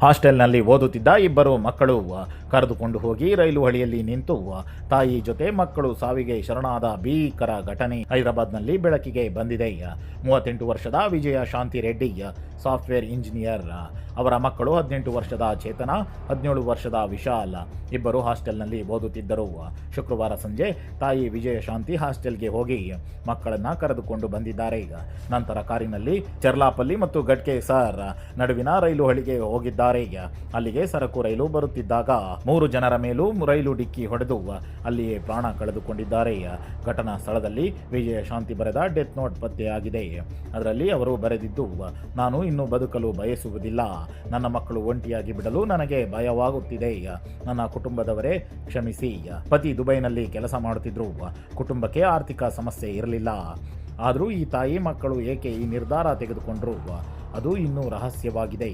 ಹಾಸ್ಟೆಲ್ನಲ್ಲಿ ಓದುತ್ತಿದ್ದ ಇಬ್ಬರು ಮಕ್ಕಳು ಕರೆದುಕೊಂಡು ಹೋಗಿ ರೈಲು ಹಳಿಯಲ್ಲಿ ನಿಂತು ತಾಯಿ ಜೊತೆ ಮಕ್ಕಳು ಸಾವಿಗೆ ಶರಣಾದ ಭೀಕರ ಘಟನೆ ಹೈದರಾಬಾದ್ನಲ್ಲಿ ಬೆಳಕಿಗೆ ಬಂದಿದೆ. 38 ವರ್ಷದ ವಿಜಯ ಶಾಂತಿ ರೆಡ್ಡಿ ಸಾಫ್ಟ್ವೇರ್ ಇಂಜಿನಿಯರ್. ಅವರ ಮಕ್ಕಳು 18 ವರ್ಷದ ಚೇತನ, 17 ವರ್ಷದ ವಿಶಾಲ್ ಇಬ್ಬರು ಹಾಸ್ಟೆಲ್ನಲ್ಲಿ ಓದುತ್ತಿದ್ದರು. ಶುಕ್ರವಾರ ಸಂಜೆ ತಾಯಿ ವಿಜಯ ಶಾಂತಿ ಹಾಸ್ಟೆಲ್ಗೆ ಹೋಗಿ ಮಕ್ಕಳನ್ನ ಕರೆದುಕೊಂಡು ಬಂದಿದ್ದಾರೆ. ನಂತರ ಕಾರಿನಲ್ಲಿ ಚೆರ್ಲಾಪಲ್ಲಿ ಮತ್ತು ಗಡ್ಕೆ ಸರ್ ನಡುವಿನ ರೈಲು ಹಳಿಗೆ ಹೋಗಿದ್ದಾರೆ. ಅಲ್ಲಿಗೆ ಸರಕು ರೈಲು ಬರುತ್ತಿದ್ದಾಗ 3 ಜನರ ಮೇಲೂ ರೈಲು ಡಿಕ್ಕಿ ಹೊಡೆದು ಅಲ್ಲಿಯೇ ಪ್ರಾಣ ಕಳೆದುಕೊಂಡಿದ್ದಾರೆ. ಘಟನಾ ಸ್ಥಳದಲ್ಲಿ ವಿಜಯ ಶಾಂತಿ ಬರೆದ ಡೆತ್ ನೋಟ್ ಪತ್ತೆಯಾಗಿದೆ. ಅದರಲ್ಲಿ ಅವರು ಬರೆದಿದ್ದು, ನಾನು ಇನ್ನು ಬದುಕಲು ಬಯಸುವುದಿಲ್ಲ. ನನ್ನ ಮಕ್ಕಳು ಒಂಟಿಯಾಗಿ ಬಿಡಲು ನನಗೆ ಭಯವಾಗುತ್ತಿದೆ. ನನ್ನ ಕುಟುಂಬದವರೇ ಕ್ಷಮಿಸಿ. ಪತಿ ದುಬೈನಲ್ಲಿ ಕೆಲಸ ಮಾಡುತ್ತಿದ್ರು. ಕುಟುಂಬಕ್ಕೆ ಆರ್ಥಿಕ ಸಮಸ್ಯೆ ಇರಲಿಲ್ಲ. ಆದರೂ ಈ ತಾಯಿ ಮಕ್ಕಳು ಏಕೆ ಈ ನಿರ್ಧಾರ ತೆಗೆದುಕೊಂಡ್ರು ಅದು ಇನ್ನೂ ರಹಸ್ಯವಾಗಿದೆ.